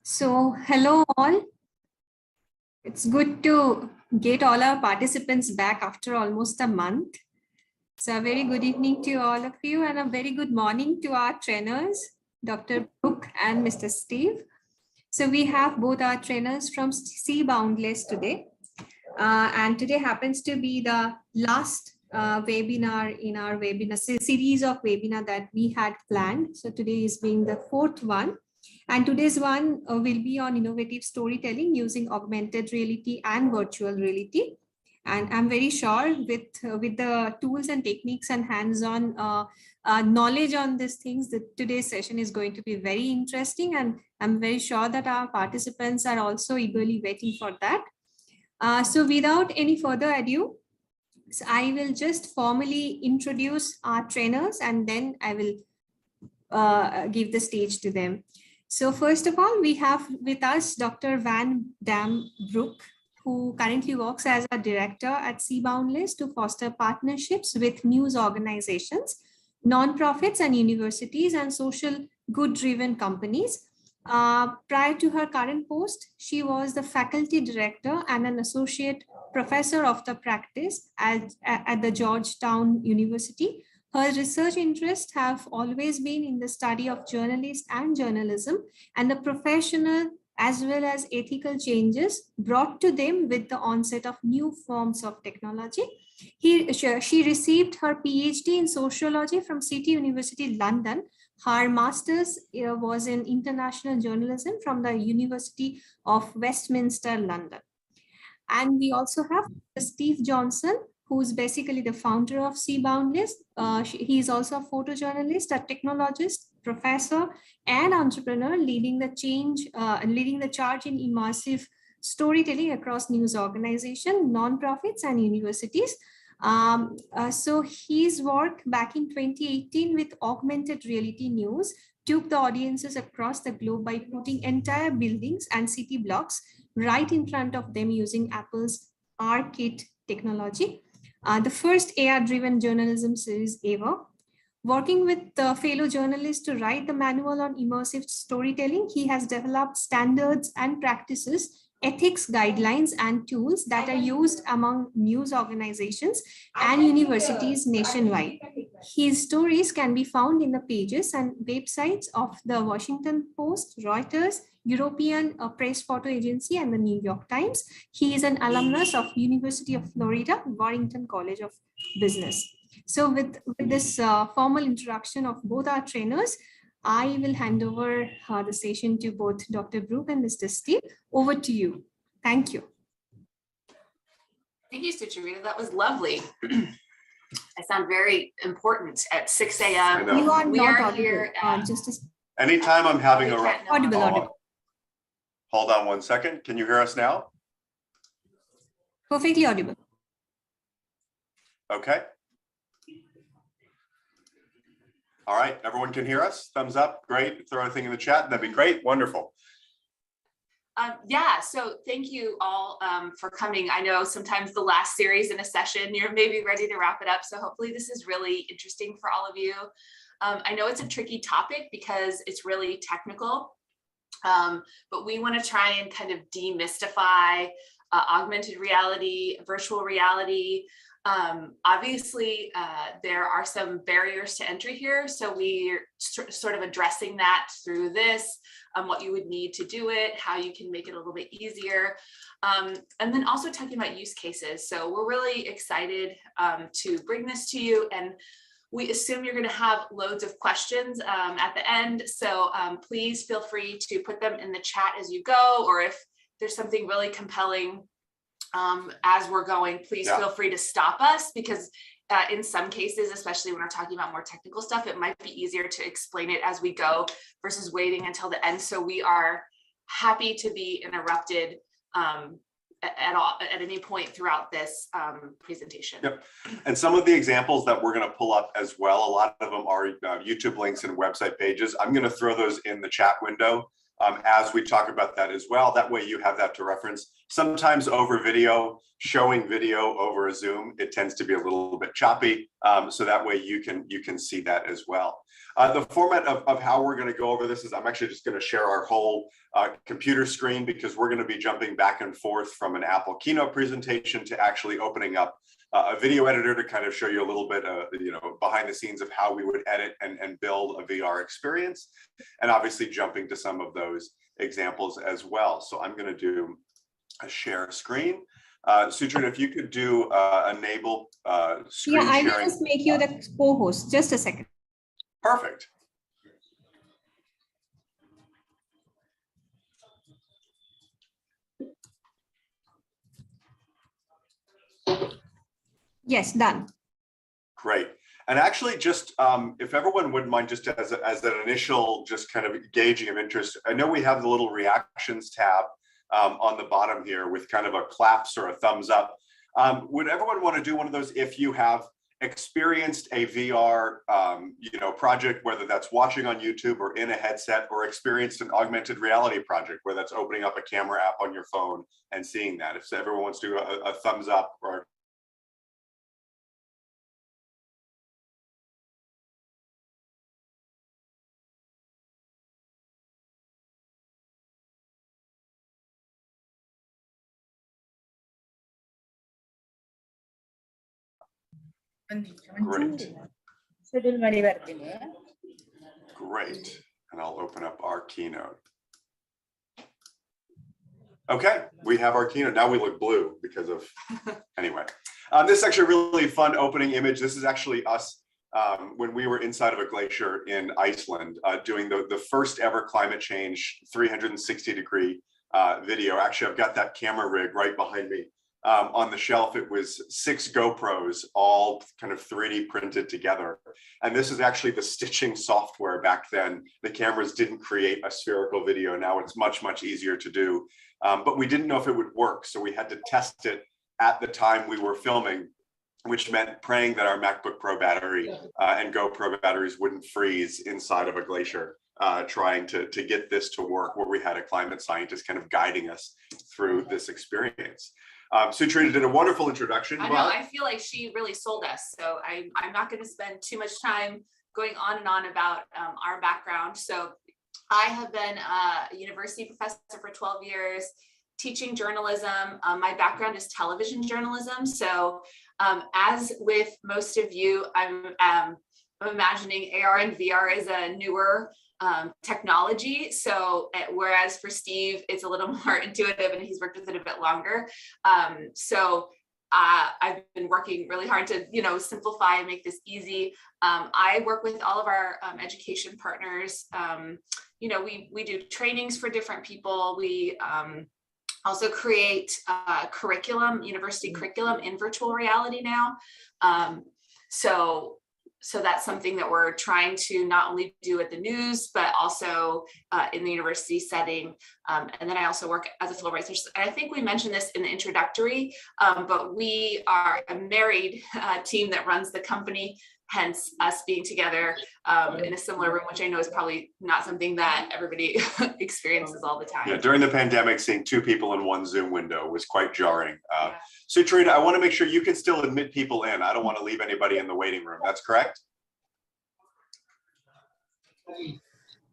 Hello all. It's good to get all our participants back after almost a month. So a very good evening to all of you and a very good morning to our trainers, Dr. Brooke and Mr. Steve. So we have both our trainers from SeeBoundless today. And today happens to be the last webinar in our webinar series of webinar that we had planned. So today is being the fourth one. And today's one will be on innovative storytelling using augmented reality and virtual reality. And I'm very sure with the tools and techniques and hands-on knowledge on these things, that today's session is going to be very interesting. And I'm very sure that our participants are also eagerly waiting for that. So without any further ado, so I will just formally introduce our trainers and then I will give the stage to them. So first of all, we have with us Dr. Van Dam Brooke, who currently works as a director at SeeBoundless to foster partnerships with news organizations, nonprofits and universities and social good-driven companies. Prior to her current post, she was the faculty director and an associate professor of the practice at the Georgetown University. Her research interests have always been in the study of journalists and journalism and the professional as well as ethical changes brought to them with the onset of new forms of technology. She received her PhD in sociology from City University, London. Her master's was in international journalism from the University of Westminster, London. And we also have Steve Johnson, who's basically the founder of SeeBoundless. He is also a photojournalist, a technologist, professor, and entrepreneur, leading the charge in immersive storytelling across news organizations, nonprofits, and universities. So his work back in 2018 with Augmented Reality News took the audiences across the globe by putting entire buildings and city blocks right in front of them using Apple's ARKit technology. The first AR-driven journalism series ever. Working with fellow journalists to write the manual on immersive storytelling, he has developed standards and practices, ethics guidelines, and tools that are used among news organizations and universities nationwide. His stories can be found in the pages and websites of the Washington Post, Reuters, European Press Photo Agency, and the New York Times. He is an alumnus of University of Florida, Warrington College of Business. So with this formal introduction of both our trainers, I will hand over the session to both Dr. Brooke and Mr. Steve. Over to you. Thank you. Thank you, Sucharita. That was lovely. I sound very important at 6 a.m. You are not audible. Anytime I'm having audible. Hold on one second. Can you hear us now? Perfectly audible. Okay. All right, everyone can hear us? Thumbs up, great. Throw anything in the chat, that'd be great, wonderful. Yeah, so thank you all for coming. I know sometimes the last series in a session, you're maybe ready to wrap it up. So hopefully this is really interesting for all of you. I know it's a tricky topic because it's really technical, but we want to try and kind of demystify augmented reality, virtual reality. Obviously, there are some barriers to entry here. So we're sort of addressing that through this, what you would need to do it, how you can make it a little bit easier. And then also talking about use cases. So we're really excited to bring this to you. And we assume you're going to have loads of questions at the end. So please feel free to put them in the chat as you go, or if there's something really compelling as we're going, please feel free to stop us, because in some cases, especially when we're talking about more technical stuff, it might be easier to explain it as we go versus waiting until the end. So we are happy to be interrupted at any point throughout this presentation. Yep. And some of the examples that we're going to pull up as well, a lot of them are YouTube links and website pages. I'm going to throw those in the chat window as we talk about that as well. That way you have that to reference. Sometimes over video, showing video over a Zoom, it tends to be a little bit choppy. So that way you can see that as well. The format of how we're going to go over this is I'm actually just going to share our whole computer screen because we're going to be jumping back and forth from an Apple keynote presentation to actually opening up a video editor to kind of show you a little bit behind the scenes of how we would edit and build a VR experience, and obviously jumping to some of those examples as well. So I'm going to do a share screen. Sutrin, if you could do enable screen sharing. Yeah, I will just make you the co-host. Just a second. Perfect. Yes, done. Great. And actually, just if everyone wouldn't mind, just as an initial, just kind of gauging of interest, I know we have the little reactions tab on the bottom here with kind of a claps or a thumbs up. Would everyone want to do one of those if you have experienced a VR project, whether that's watching on YouTube or in a headset, or experienced an augmented reality project where that's opening up a camera app on your phone and seeing that? If everyone wants to do a thumbs up or great. Great. And I'll open up our keynote. Okay, we have our keynote. Now we look blue because of, anyway. This is actually a really fun opening image. This is actually us when we were inside of a glacier in Iceland doing the first ever climate change 360-degree video. Actually, I've got that camera rig right behind me. On the shelf, it was 6 GoPros, all kind of 3D printed together. And this is actually the stitching software back then. The cameras didn't create a spherical video. Now it's much, much easier to do. But we didn't know if it would work. So we had to test it at the time we were filming, which meant praying that our MacBook Pro battery and GoPro batteries wouldn't freeze inside of a glacier, trying to get this to work, where we had a climate scientist kind of guiding us through this experience. Sutrina did a wonderful introduction. I know, I feel like she really sold us. So I'm not going to spend too much time going on and on about our background. So I have been a university professor for 12 years, teaching journalism. My background is television journalism. So as with most of you, I'm imagining AR and VR is a newer technology. So whereas for Steve, it's a little more intuitive and he's worked with it a bit longer. I've been working really hard to, simplify and make this easy. I work with all of our education partners. We do trainings for different people. We also create curriculum, university curriculum in virtual reality now. So that's something that we're trying to not only do at the news, but also in the university setting. And then I also work as a Fulbright. And I think we mentioned this in the introductory, but we are a married team that runs the company, hence us being together in a similar room, which I know is probably not something that everybody experiences all the time. Yeah, during the pandemic, seeing 2 people in one Zoom window was quite jarring. Sutrina, I want to make sure you can still admit people in. I don't want to leave anybody in the waiting room. That's correct?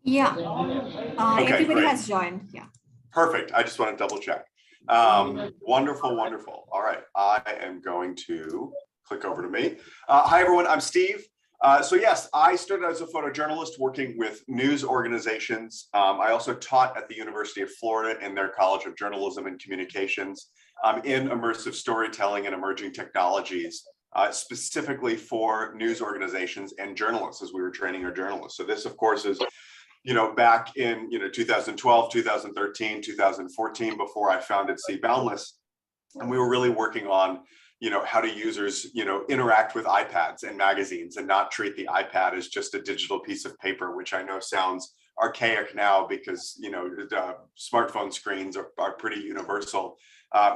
Yeah. Okay, everybody great. has joined. Yeah. Perfect. I just want to double check. Wonderful, wonderful. All right, I am going to click over to me. Hi, everyone. I'm Steve. So yes, I started as a photojournalist working with news organizations. I also taught at the University of Florida in their College of Journalism and Communications in immersive storytelling and emerging technologies, specifically for news organizations and journalists as we were training our journalists. So this, of course, is back in 2012, 2013, 2014, before I founded SeeBoundless. And we were really working on how do users, interact with iPads and magazines and not treat the iPad as just a digital piece of paper, which I know sounds archaic now because, smartphone screens are pretty universal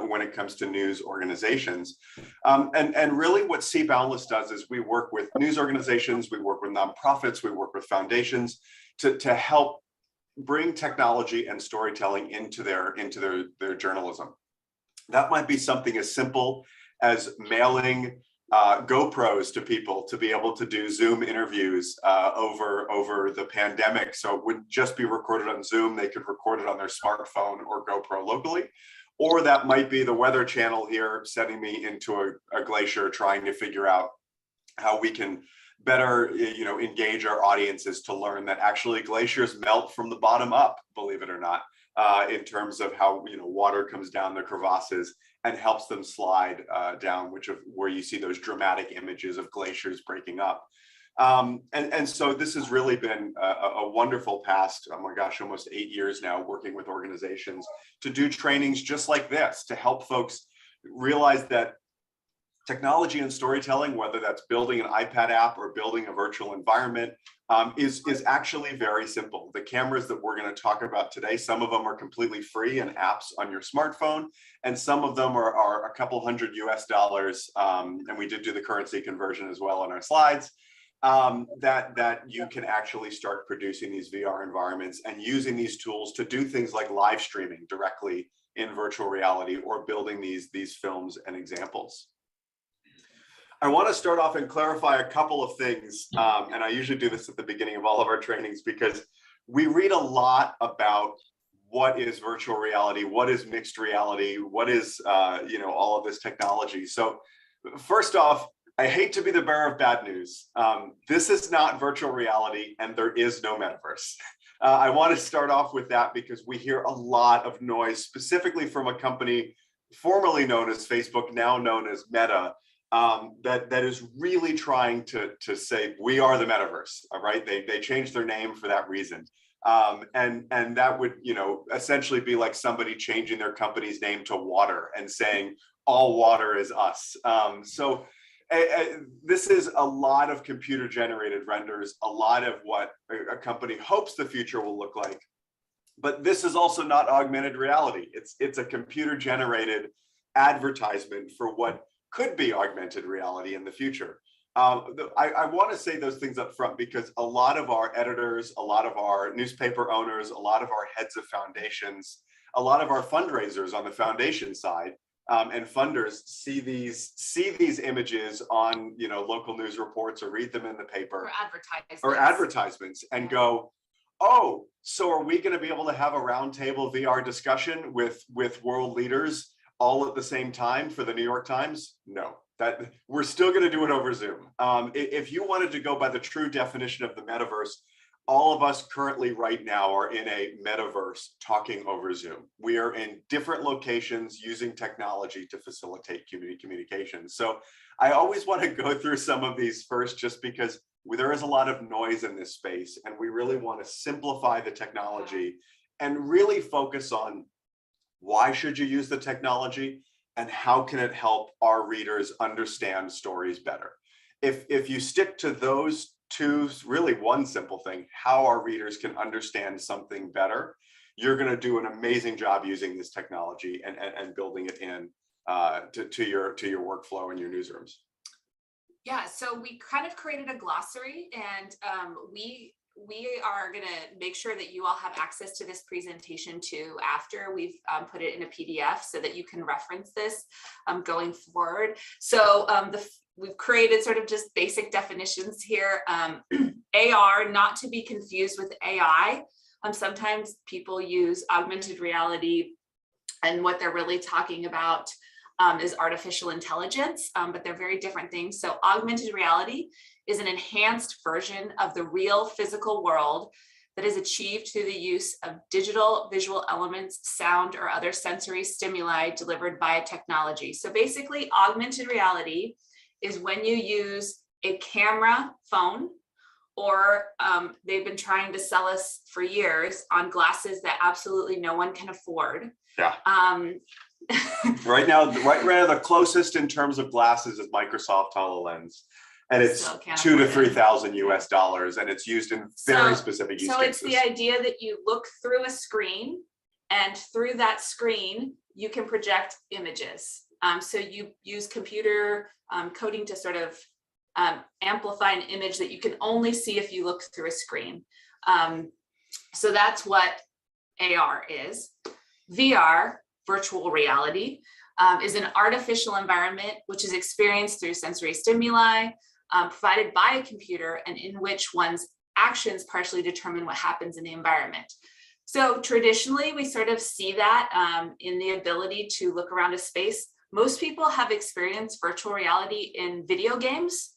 when it comes to news organizations. And really what SeeBoundless does is we work with news organizations, we work with nonprofits, we work with foundations to help bring technology and storytelling into their journalism. That might be something as simple as mailing GoPros to people to be able to do Zoom interviews over the pandemic. So it wouldn't just be recorded on Zoom, they could record it on their smartphone or GoPro locally. Or that might be the Weather Channel here sending me into a glacier, trying to figure out how we can better engage our audiences to learn that actually glaciers melt from the bottom up, believe it or not, in terms of how water comes down the crevasses and helps them slide down, where you see those dramatic images of glaciers breaking up. And so this has really been a wonderful past, oh my gosh, almost 8 years now, working with organizations to do trainings just like this, to help folks realize that technology and storytelling, whether that's building an iPad app or building a virtual environment, is actually very simple. The cameras that we're going to talk about today, some of them are completely free and apps on your smartphone, and some of them are a couple $100 US, and we did do the currency conversion as well on our slides, that you can actually start producing these VR environments and using these tools to do things like live streaming directly in virtual reality or building these films and examples. I want to start off and clarify a couple of things, and I usually do this at the beginning of all of our trainings because we read a lot about what is virtual reality, what is mixed reality, what is all of this technology. So first off, I hate to be the bearer of bad news. This is not virtual reality, and there is no metaverse. I want to start off with that because we hear a lot of noise, specifically from a company formerly known as Facebook, now known as Meta, that is really trying to say we are the metaverse. All right, they changed their name for that reason, and that would essentially be like somebody changing their company's name to Water and saying all water is us. So this is a lot of computer generated renders, a lot of what a company hopes the future will look like. But this is also not augmented reality. It's a computer generated advertisement for what could be augmented reality in the future. I want to say those things up front because a lot of our editors, a lot of our newspaper owners, a lot of our heads of foundations, a lot of our fundraisers on the foundation side and funders see these images on local news reports or read them in the paper or advertisements and go, oh, so are we going to be able to have a roundtable VR discussion with world leaders all at the same time for the New York Times? No, that we're still going to do it over Zoom. If you wanted to go by the true definition of the metaverse, all of us currently right now are in a metaverse talking over Zoom. We are in different locations using technology to facilitate communication. So I always want to go through some of these first, just because there is a lot of noise in this space, and we really want to simplify the technology and really focus on why should you use the technology and how can it help our readers understand stories better. If you stick to those two, really one simple thing, how our readers can understand something better, you're going to do an amazing job using this technology and building it in to your workflow and your newsrooms. Yeah, so we kind of created a glossary, and we are going to make sure that you all have access to this presentation too after we've put it in a PDF so that you can reference this going forward. So we've created sort of just basic definitions here. AR, not to be confused with AI. Sometimes people use augmented reality, and what they're really talking about is artificial intelligence, but they're very different things. So augmented reality is an enhanced version of the real physical world that is achieved through the use of digital visual elements, sound, or other sensory stimuli delivered by technology. So basically, augmented reality is when you use a camera phone, or they've been trying to sell us for years on glasses that absolutely no one can afford. Yeah. Right now, the closest in terms of glasses is Microsoft HoloLens, and it's $2,000 to $3,000 US, and it's used in very specific use cases. So it's the idea that you look through a screen, and through that screen, you can project images. So you use computer coding to sort of amplify an image that you can only see if you look through a screen. So that's what AR is. VR, virtual reality, is an artificial environment which is experienced through sensory stimuli provided by a computer, and in which one's actions partially determine what happens in the environment. So traditionally, we sort of see that in the ability to look around a space. Most people have experienced virtual reality in video games,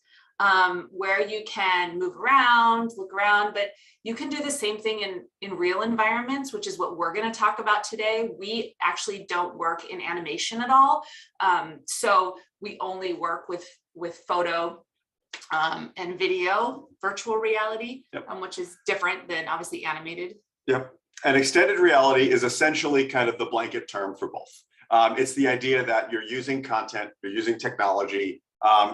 where you can move around, look around, but you can do the same thing in real environments, which is what we're going to talk about today. We actually don't work in animation at all. So we only work with photo and video virtual reality, yep. Which is different than obviously animated. Yep. And extended reality is essentially kind of the blanket term for both. It's the idea that you're using content, you're using technology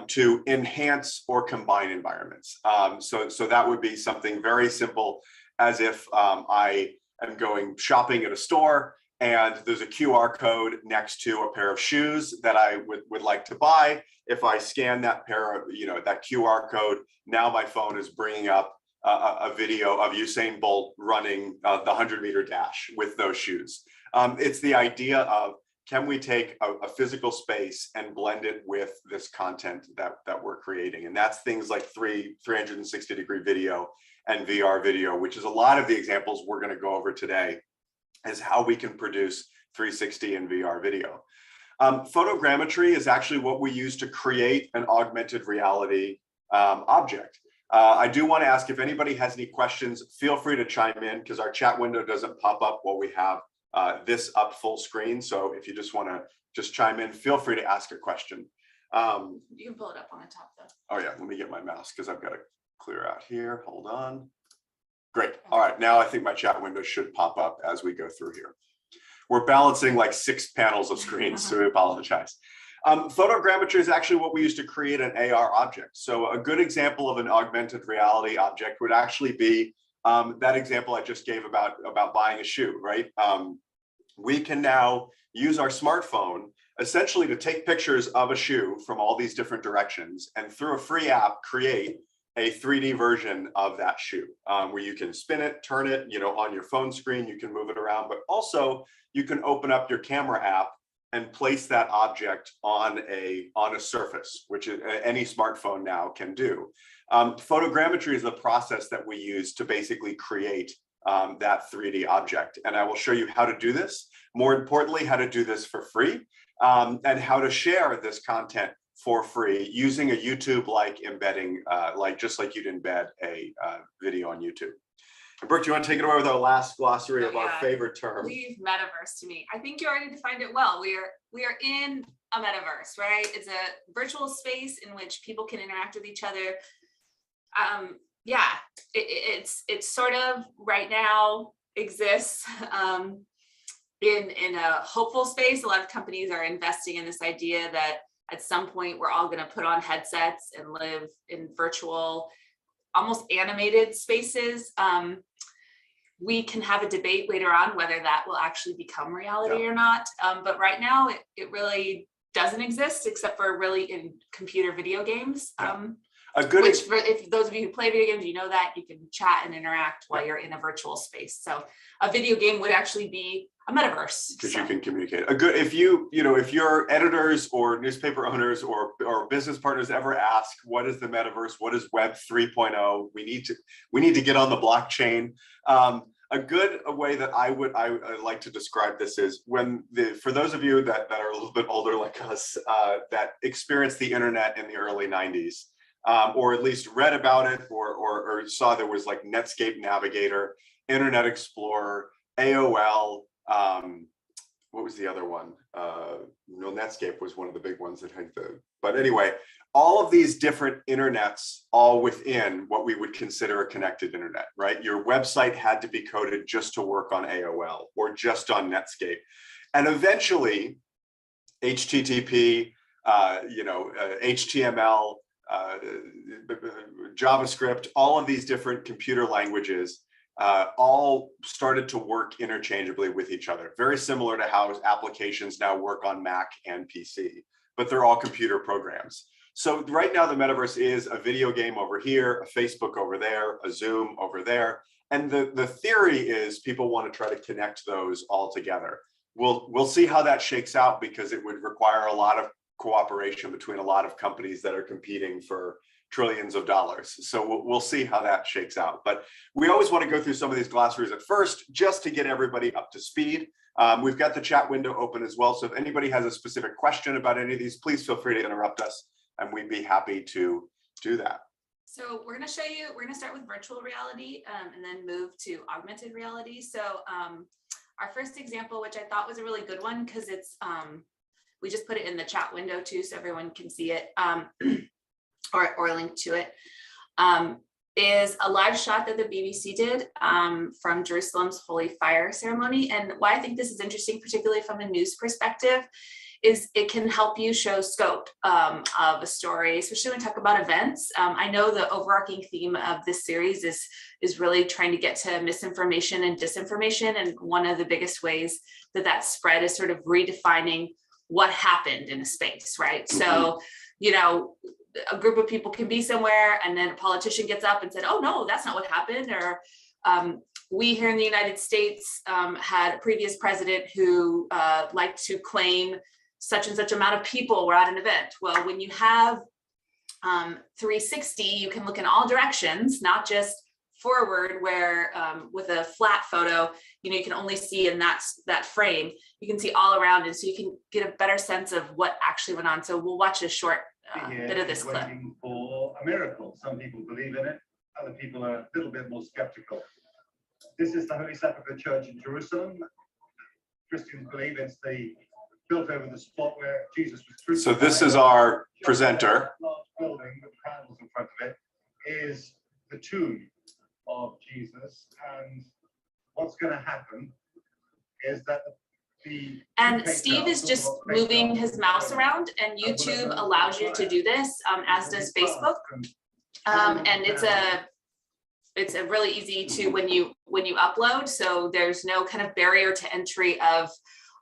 to enhance or combine environments. So that would be something very simple, as if I am going shopping at a store and there's a QR code next to a pair of shoes that I would like to buy. If I scan that that QR code, now my phone is bringing up a video of Usain Bolt running the 100-meter dash with those shoes. It's the idea of, can we take a physical space and blend it with this content that we're creating? And that's things like 360-degree video and VR video, which is a lot of the examples we're going to go over today, is how we can produce 360 and VR video. Photogrammetry is actually what we use to create an augmented reality object. I do want to ask, if anybody has any questions, feel free to chime in, because our chat window doesn't pop up while we have this up full screen. So if you just want to just chime in, feel free to ask a question. You can pull it up on the top though. Oh yeah, let me get my mouse because I've got to clear out here. Hold on. Great. All right, now I think my chat window should pop up as we go through here. We're balancing like 6 panels of screens, so we apologize. Photogrammetry is actually what we use to create an AR object. So a good example of an augmented reality object would actually be that example I just gave about buying a shoe, right? We can now use our smartphone essentially to take pictures of a shoe from all these different directions, and through a free app, create a 3D version of that shoe, where you can spin it, turn it, on your phone screen, you can move it around, but also you can open up your camera app and place that object on a surface, which any smartphone now can do. Photogrammetry is the process that we use to basically create that 3D object. And I will show you how to do this. More importantly, how to do this for free, and how to share this content for free using a YouTube-like embedding, just like you'd embed a video on YouTube. And Brooke, do you want to take it away with our last glossary of our favorite term? Leave metaverse to me. I think you already defined it well. We are in a metaverse, right? It's a virtual space in which people can interact with each other. It's sort of right now exists in a hopeful space. A lot of companies are investing in this idea that at some point we're all going to put on headsets and live in virtual, almost animated spaces. We can have a debate later on whether that will actually become reality or not. But right now it really doesn't exist, except for really in computer video games. If those of you who play video games, you know that you can chat and interact while you're in a virtual space. So a video game would actually be a metaverse. Because you can communicate. If your editors or newspaper owners or business partners ever ask, what is the metaverse? What is Web 3.0? We need to get on the blockchain. A good way that I like to describe this is for those of you that are a little bit older like us, that experienced the internet in the early 90s. Or at least read about it, or saw there was like Netscape Navigator, Internet Explorer, AOL. What was the other one? Netscape was one of the big ones that had but anyway, all of these different internets, all within what we would consider a connected internet, right? Your website had to be coded just to work on AOL or just on Netscape. And eventually, HTTP, HTML, JavaScript, all of these different computer languages all started to work interchangeably with each other. Very similar to how applications now work on Mac and PC, but they're all computer programs. So right now the metaverse is a video game over here, a Facebook over there, a Zoom over there. And the theory is people want to try to connect those all together. we'll see how that shakes out, because it would require a lot of cooperation between a lot of companies that are competing for trillions of dollars. So we'll see how that shakes out. But we always want to go through some of these glossaries at first, just to get everybody up to speed. We've got the chat window open as well. So if anybody has a specific question about any of these, please feel free to interrupt us, and we'd be happy to do that. So we're going to show you, we're going to start with virtual reality and then move to augmented reality. So our first example, which I thought was a really good one, because it's, we just put it in the chat window too, so everyone can see it. Or link to it, is a live shot that the BBC did from Jerusalem's Holy Fire ceremony. And why I think this is interesting, particularly from a news perspective, is it can help you show scope of a story, especially when we talk about events. I know the overarching theme of this series is really trying to get to misinformation and disinformation. And one of the biggest ways that spread is sort of redefining what happened in a space, right? So, you know, a group of people can be somewhere and then a politician gets up and said, oh no, that's not what happened. Or we here in the United States had a previous president who liked to claim such and such amount of people were at an event. Well, when you have 360, you can look in all directions, not just forward where with a flat photo, you know, you can only see in that frame. You can see all around it, so you can get a better sense of what actually went on. So we'll watch a short bit of this clip. Waiting for a miracle. Some people believe in it, other people are a little bit more skeptical. This is the Holy Sepulchre Church in Jerusalem. Christians believe it's built over the spot where Jesus was crucified. So this is our presenter. Large building with candles in front of it is the tomb of Jesus, and what's going to happen is that and Steve is just moving his mouse around, and YouTube allows you to do this, as does Facebook. And it's a really easy to when you upload. So there's no kind of barrier to entry of,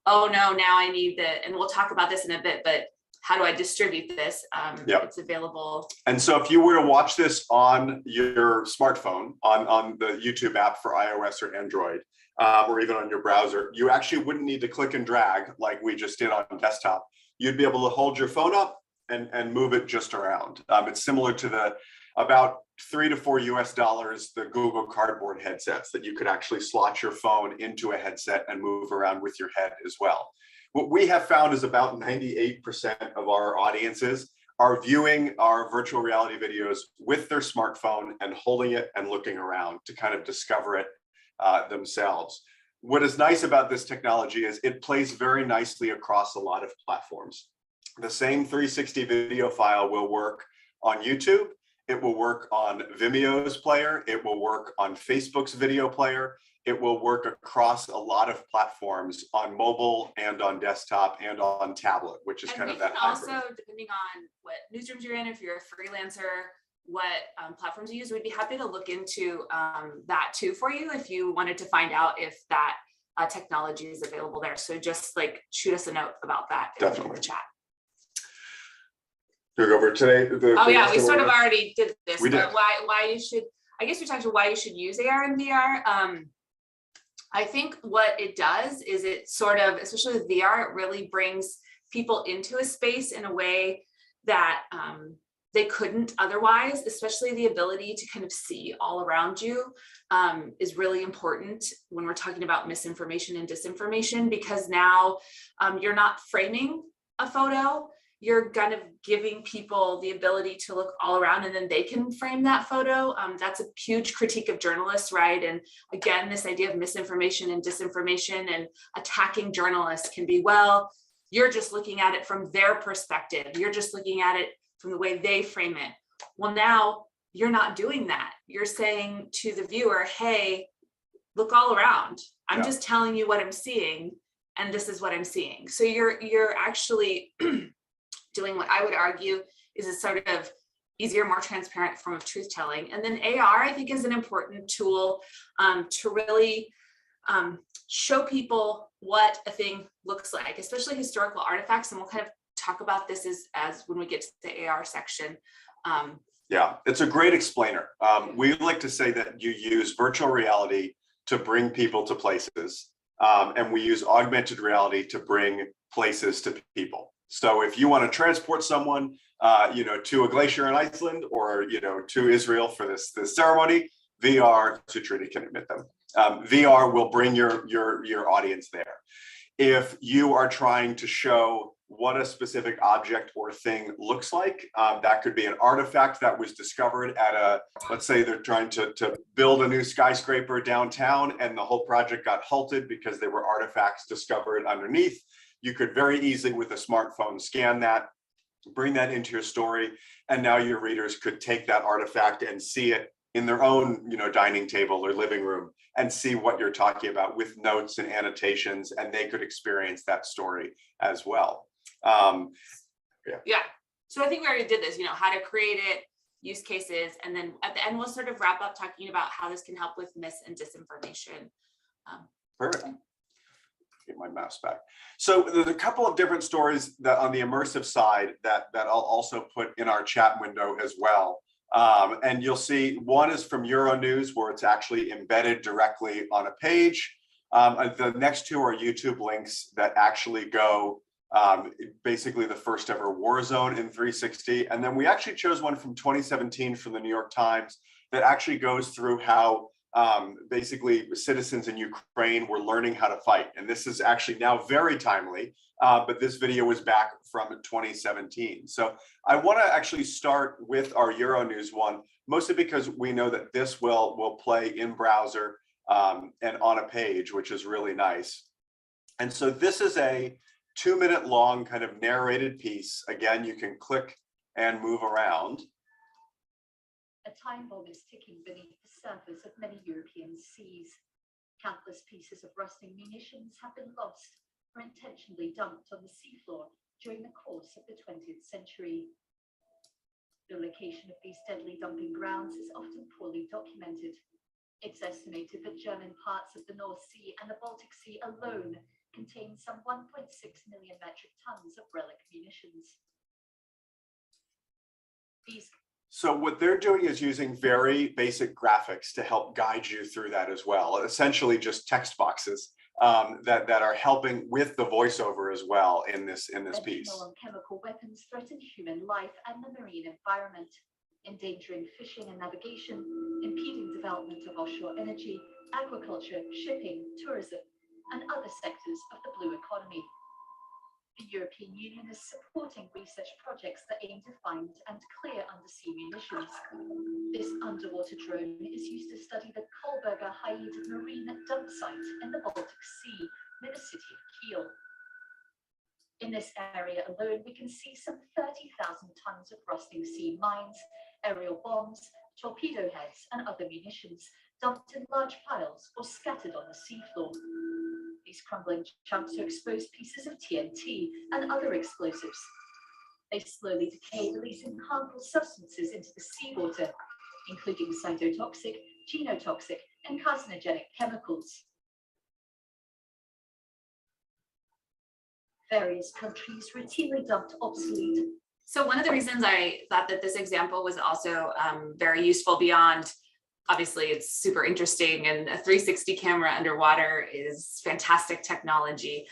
oh no, now I need and we'll talk about this in a bit, but how do I distribute this? It's available. And so if you were to watch this on your smartphone, on the YouTube app for iOS or Android, or even on your browser, you actually wouldn't need to click and drag like we just did on desktop. You'd be able to hold your phone up and move it just around. It's similar to the about $3 to $4 the Google Cardboard headsets that you could actually slot your phone into a headset and move around with your head as well. What we have found is about 98% of our audiences are viewing our virtual reality videos with their smartphone and holding it and looking around to kind of discover it themselves. What is nice about this technology is it plays very nicely across a lot of platforms. The same 360 video file will work on YouTube. It will work on Vimeo's player. It will work on Facebook's video player. It will work across a lot of platforms on mobile and on desktop and on tablet, which is kind of that hybrid. Also, depending on what newsrooms you're in, if you're a freelancer, what platforms you use, we'd be happy to look into that too for you if you wanted to find out if that technology is available there. So just like shoot us a note about that in the chat. We'll go over today. We sort of already did this, but why you should, I guess we talked about why you should use AR and VR. I think what it does is it sort of, especially with VR, it really brings people into a space in a way that they couldn't otherwise, especially the ability to kind of see all around you is really important when we're talking about misinformation and disinformation, because now you're not framing a photo, you're kind of giving people the ability to look all around and then they can frame that photo. That's a huge critique of journalists, right? And again, this idea of misinformation and disinformation and attacking journalists can be, well, you're just looking at it from their perspective. You're just looking at it from the way they frame it. Well, now you're not doing that. You're saying to the viewer, hey, look all around. I'm just telling you what I'm seeing, and this is what I'm seeing. So you're actually doing what I would argue is a sort of easier, more transparent form of truth telling. And then AR, I think, is an important tool to really show people what a thing looks like, especially historical artifacts. And we'll kind of talk about this as when we get to the AR section. Yeah, it's a great explainer. We like to say that you use virtual reality to bring people to places, and we use augmented reality to bring places to people. So if you want to transport someone, to a glacier in Iceland, or to Israel for this ceremony, VR, Sutriti can admit them. VR will bring your audience there. If you are trying to show what a specific object or thing looks like, that could be an artifact that was discovered at let's say they're trying to build a new skyscraper downtown, and the whole project got halted because there were artifacts discovered underneath. You could very easily, with a smartphone, scan that, bring that into your story, and now your readers could take that artifact and see it in their own dining table or living room, and see what you're talking about with notes and annotations, and they could experience that story as well. Yeah. So I think we already did this, how to create it, use cases, and then at the end, we'll sort of wrap up talking about how this can help with mis and disinformation. Perfect. Get my mouse back. So there's a couple of different stories that on the immersive side that I'll also put in our chat window as well. And you'll see one is from Euronews, where it's actually embedded directly on a page. The next two are YouTube links that actually go basically the first ever war zone in 360. And then we actually chose one from 2017 from the New York Times that actually goes through how basically citizens in Ukraine were learning how to fight. And this is actually now very timely, but this video was back from 2017. So I want to actually start with our Euronews one, mostly because we know that this will play in browser and on a page, which is really nice. And so this is a 2-minute long kind of narrated piece. Again, you can click and move around. A time bomb is ticking beneath the surface of many European seas. Countless pieces of rusting munitions have been lost or intentionally dumped on the seafloor during the course of the 20th century. The location of these deadly dumping grounds is often poorly documented. It's estimated that German parts of the North Sea and the Baltic Sea alone contain some 1.6 million metric tons of relic munitions. So what they're doing is using very basic graphics to help guide you through that as well. Essentially just text boxes that are helping with the voiceover as well in this piece. Chemical weapons threaten human life and the marine environment, endangering fishing and navigation, impeding development of offshore energy, agriculture, shipping, tourism, and other sectors of the blue economy. The European Union is supporting research projects that aim to find and clear undersea munitions. This underwater drone is used to study the Kolberger Haid marine dump site in the Baltic Sea near the city of Kiel. In this area alone, we can see some 30,000 tons of rusting sea mines, aerial bombs, torpedo heads, and other munitions dumped in large piles or scattered on the seafloor. These crumbling chunks are exposed pieces of TNT and other explosives. They slowly decay, releasing harmful substances into the seawater, including cytotoxic, genotoxic, and carcinogenic chemicals. Various countries routinely dumped obsolete. So one of the reasons I thought that this example was also very useful beyond, obviously it's super interesting, and a 360 camera underwater is fantastic technology,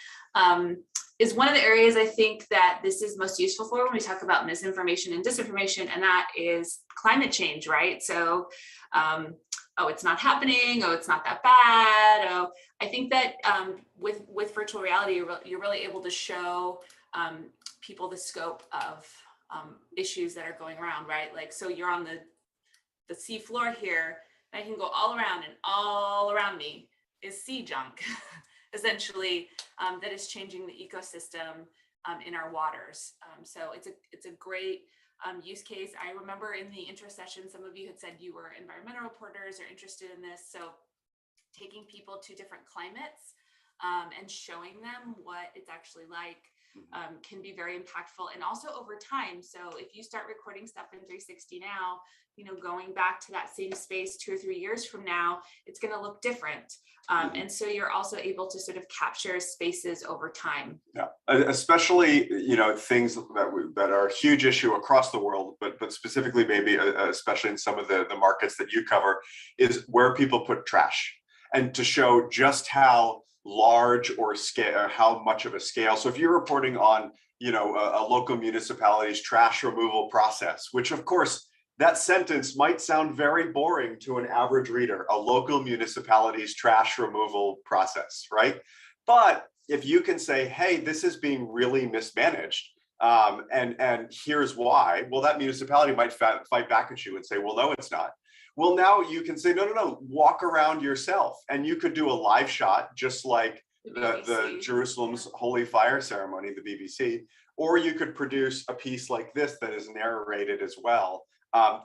is one of the areas I think that this is most useful for when we talk about misinformation and disinformation, and that is climate change, right? So, oh, it's not happening, oh, it's not that bad, oh, I think that with virtual reality, you're really able to show people the scope of issues that are going around, right? Like, so you're on the sea floor here, and I can go all around, and all around me is sea junk, essentially, that is changing the ecosystem in our waters. So it's a great use case. I remember in the intro session, some of you had said you were environmental reporters or interested in this. So taking people to different climates and showing them what it's actually like can be very impactful, and also over time. So if you start recording stuff in 360 now, you know, going back to that same space 2 or 3 years from now, it's going to look different. And so you're also able to sort of capture spaces over time. Yeah, especially, you know, things that are a huge issue across the world, but specifically maybe especially in some of the markets that you cover, is where people put trash, and to show just how large or scale, or how much of a scale. So if you're reporting on, a local municipality's trash removal process, which of course, that sentence might sound very boring to an average reader, a local municipality's trash removal process, right? But if you can say, hey, this is being really mismanaged, and here's why, well, that municipality might fight back at you and say, well, no, it's not. Well, now you can say, no, walk around yourself. And you could do a live shot, just like the Jerusalem's Holy Fire Ceremony, the BBC, or you could produce a piece like this that is narrated as well,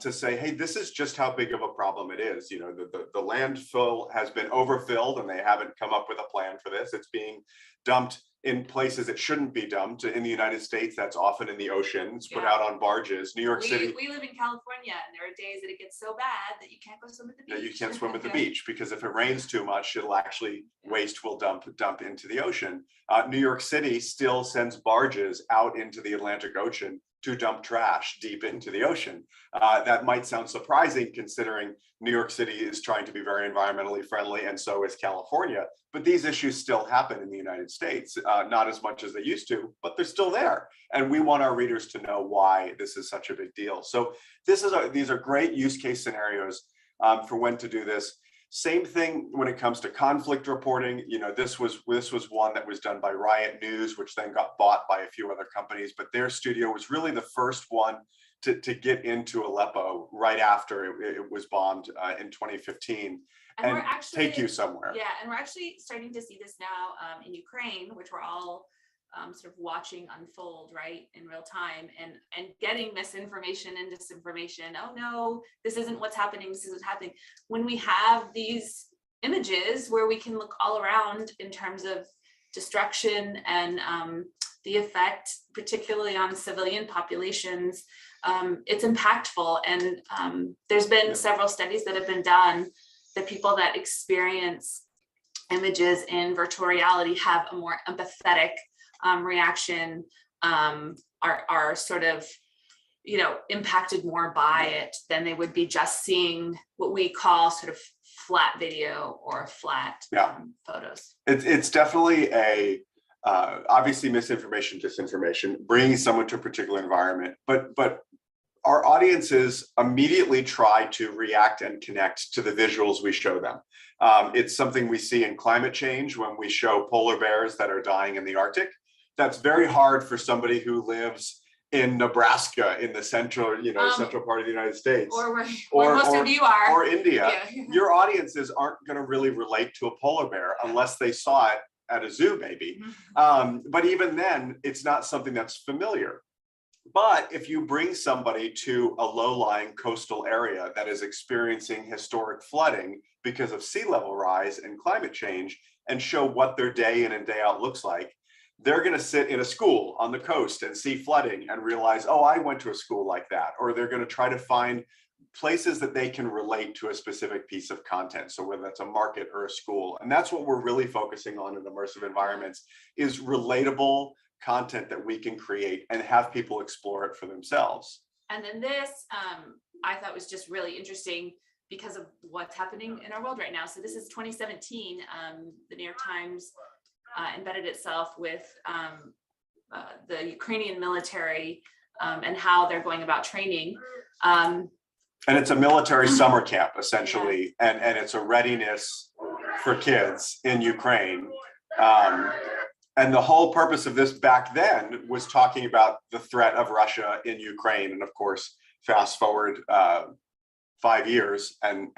to say, hey, this is just how big of a problem it is. The landfill has been overfilled and they haven't come up with a plan for this. It's being dumped in places it shouldn't be dumped. In the United States, that's often in the ocean. It's put out on barges. New York City. We live in California, and there are days that it gets so bad that you can't go swim at the beach. Yeah, you can't swim at the beach because if it rains too much, it'll actually, waste will dump into the ocean. New York City still sends barges out into the Atlantic Ocean to dump trash deep into the ocean. That might sound surprising considering New York City is trying to be very environmentally friendly, and so is California. But these issues still happen in the United States, not as much as they used to, but they're still there. And we want our readers to know why this is such a big deal. So these are great use case scenarios for when to do this. Same thing when it comes to conflict reporting. This was one that was done by Riot News, which then got bought by a few other companies, but their studio was really the first one to get into Aleppo right after it was bombed in 2015 and we're actually, take you somewhere. Yeah, and we're actually starting to see this now in Ukraine, which we're all sort of watching unfold, right, in real time, and getting misinformation and disinformation. Oh no, this isn't what's happening, this is what's happening. When we have these images where we can look all around in terms of destruction and the effect, particularly on civilian populations, it's impactful. And there's been several studies that have been done that people that experience images in virtual reality have a more empathetic reaction, are sort of, impacted more by it than they would be just seeing what we call sort of flat video or flat photos. It's definitely obviously misinformation, disinformation, bringing someone to a particular environment, but our audiences immediately try to react and connect to the visuals we show them. It's something we see in climate change when we show polar bears that are dying in the Arctic. That's very hard for somebody who lives in Nebraska, in the central part of the United States, or most of you are, or India. Yeah. Your audiences aren't going to really relate to a polar bear unless they saw it at a zoo, maybe. But even then, it's not something that's familiar. But if you bring somebody to a low-lying coastal area that is experiencing historic flooding because of sea level rise and climate change, and show what their day in and day out looks like, they're going to sit in a school on the coast and see flooding and realize, oh, I went to a school like that. Or they're going to try to find places that they can relate to a specific piece of content. So whether that's a market or a school. And that's what we're really focusing on in immersive environments, is relatable content that we can create and have people explore it for themselves. And then this, I thought was just really interesting because of what's happening in our world right now. So this is 2017. The New York Times embedded itself with the Ukrainian military and how they're going about training. And it's a military summer camp, essentially, and it's a readiness for kids in Ukraine. And the whole purpose of this back then was talking about the threat of Russia in Ukraine. And of course, fast forward 5 years, and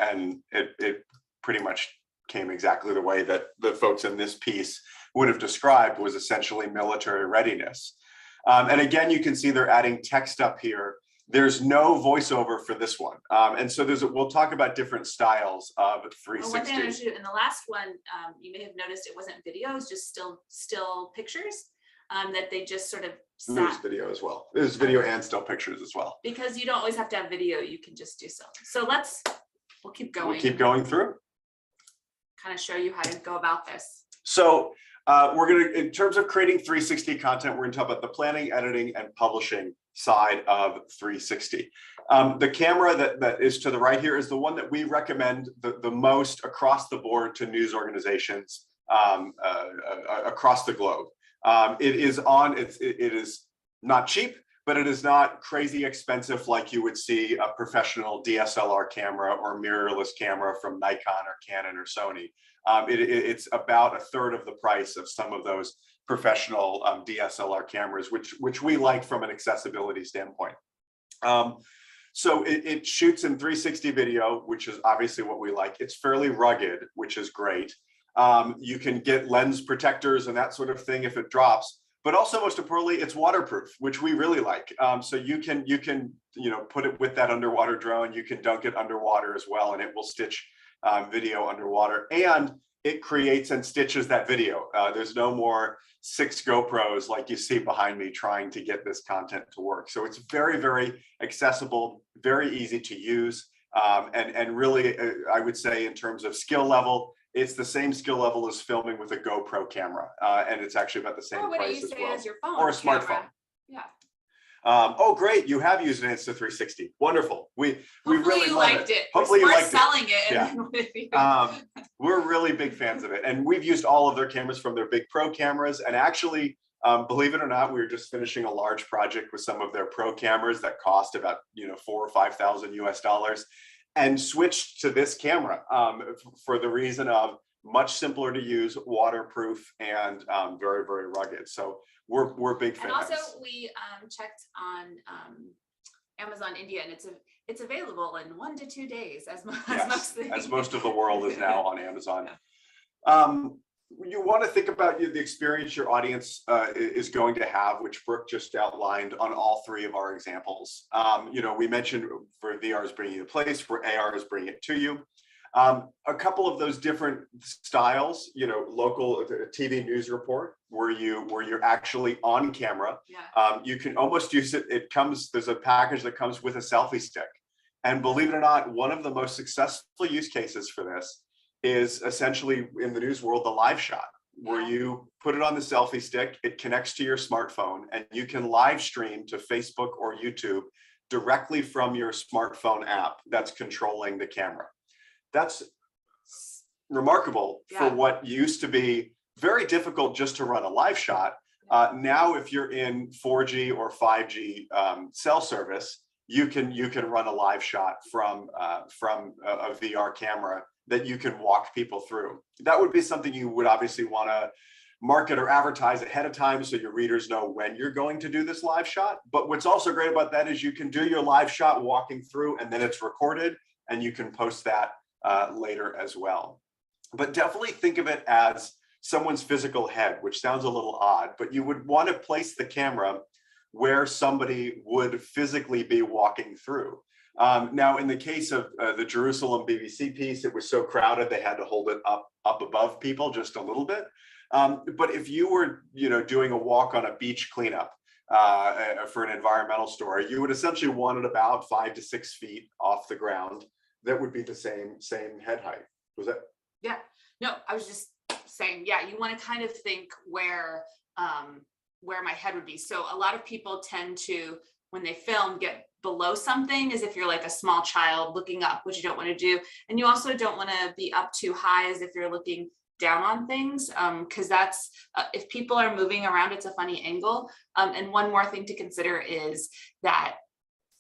it pretty much came exactly the way that the folks in this piece would have described, was essentially military readiness. And again, you can see they're adding text up here. There's no voiceover for this one. And so we'll talk about different styles of 360. Well, one thing I want to do in the last one, you may have noticed it wasn't video, it's just still pictures that they just sort of There's video as well. There's video and still pictures as well. Because you don't always have to have video, you can just do so. So we'll keep going. We'll keep going through. Kind of show you how to go about this. So we're going to, in terms of creating 360 content, we're going to talk about the planning, editing, and publishing side of 360. The camera that is to the right here is the one that we recommend the most across the board to news organizations across the globe. It is not cheap, but it is not crazy expensive like you would see a professional DSLR camera or mirrorless camera from Nikon or Canon or Sony. It's about a third of the price of some of those professional DSLR cameras, which we like from an accessibility standpoint. So it shoots in 360 video, which is obviously what we like. It's fairly rugged, which is great. You can get lens protectors and that sort of thing if it drops. But also, most importantly, it's waterproof, which we really like. So you can put it with that underwater drone. You can dunk it underwater as well, and it will stitch video underwater. And it creates and stitches that video. There's no more 6 GoPros like you see behind me trying to get this content to work. So it's very, very accessible, very easy to use, and really, I would say in terms of skill level, it's the same skill level as filming with a GoPro camera, and it's actually about the same price as well. As your phone or a camera. smartphone. Yeah. Oh, great! You have used an Insta360. Wonderful. We really you love liked it. Hopefully, you We're liked selling it. Yeah. We're really big fans of it, and we've used all of their cameras from their big pro cameras. And actually, believe it or not, we were just finishing a large project with some of their pro cameras that cost about $4,000 or $5,000 US, and switched to this camera for the reason of much simpler to use, waterproof, and very, very rugged. So we're big fans. And also, we checked on Amazon India, and it's available in 1 to 2 days, as most of the world is now on Amazon. Yeah. You want to think about the experience your audience is going to have, which Brooke just outlined on all 3 of our examples. We mentioned for VR is bringing you to place, for AR is bringing it to you. A couple of those different styles, local TV news report, where you're actually on camera. Yeah. You can almost use it. There's a package that comes with a selfie stick. And believe it or not, one of the most successful use cases for this is essentially in the news world, the live shot, where you put it on the selfie stick, it connects to your smartphone, and you can live stream to Facebook or YouTube directly from your smartphone app that's controlling the camera. That's remarkable for what used to be very difficult just to run a live shot. Now, if you're in 4G or 5G cell service, you can run a live shot from a VR camera that you can walk people through. That would be something you would obviously want to market or advertise ahead of time so your readers know when you're going to do this live shot. But what's also great about that is you can do your live shot walking through, and then it's recorded, and you can post that later as well. But definitely think of it as someone's physical head, which sounds a little odd, but you would want to place the camera where somebody would physically be walking through. Now, in the case of the Jerusalem BBC piece, it was so crowded they had to hold it up above people just a little bit. But if you were, doing a walk on a beach cleanup for an environmental story, you would essentially want it about 5 to 6 feet off the ground. That would be the same head height. Was that? Yeah. No, I was just saying, you want to kind of think where my head would be. So a lot of people tend to, when they film, get below something as if you're like a small child looking up, which you don't want to do. And you also don't want to be up too high as if you're looking down on things, because that's if people are moving around, it's a funny angle. And one more thing to consider is that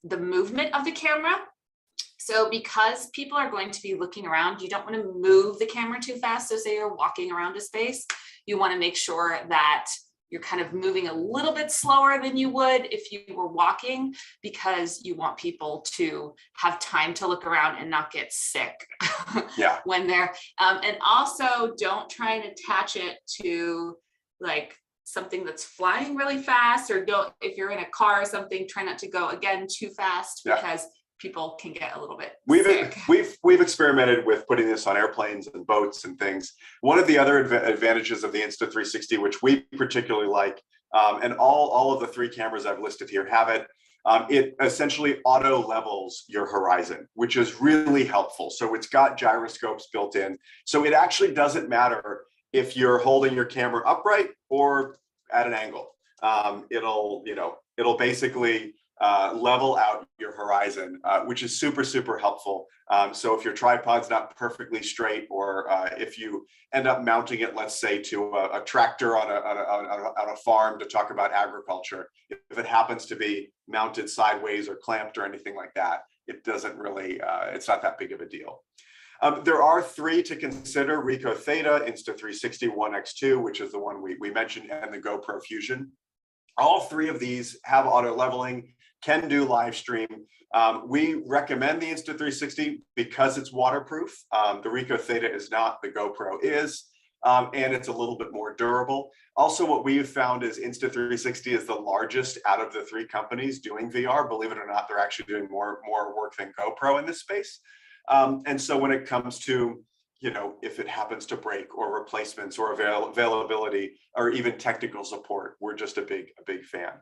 the movement of the camera. So because people are going to be looking around, you don't want to move the camera too fast. So say you're walking around a space, you want to make sure that you're kind of moving a little bit slower than you would if you were walking, because you want people to have time to look around and not get sick when they're, and also don't try and attach it to like something that's flying really fast, or don't, if you're in a car or something, try not to go again too fast, because people can get a little bit sick. We've experimented with putting this on airplanes and boats and things. One of the other advantages of the Insta360, which we particularly like, and all of the 3 cameras I've listed here have it, it essentially auto levels your horizon, which is really helpful. So it's got gyroscopes built in. So it actually doesn't matter if you're holding your camera upright or at an angle. It'll basically level out your horizon, which is super, super helpful. So if your tripod's not perfectly straight, or if you end up mounting it, let's say, to a tractor on a farm to talk about agriculture, if it happens to be mounted sideways or clamped or anything like that, it doesn't really, it's not that big of a deal. There are 3 to consider: Ricoh Theta, Insta360 One X2, which is the one we mentioned, and the GoPro Fusion. All 3 of these have auto leveling, can do live stream. We recommend the Insta360 because it's waterproof. The Ricoh Theta is not, the GoPro is, and it's a little bit more durable. Also, what we've found is Insta360 is the largest out of the 3 companies doing VR. Believe it or not, they're actually doing more work than GoPro in this space. And so when it comes to, if it happens to break, or replacements, or availability, or even technical support, we're just a big fan.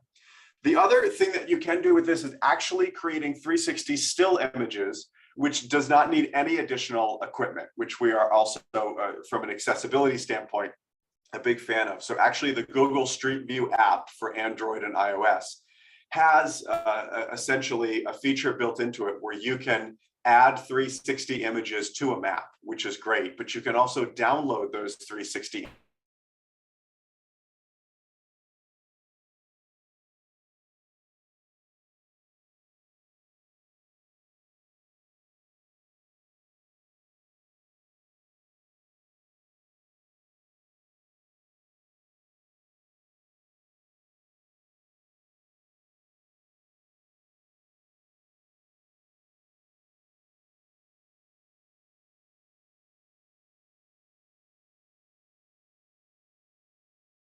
The other thing that you can do with this is actually creating 360 still images, which does not need any additional equipment, which we are also, from an accessibility standpoint, a big fan of. So actually the Google Street View app for Android and iOS has essentially a feature built into it where you can add 360 images to a map, which is great, but you can also download those 360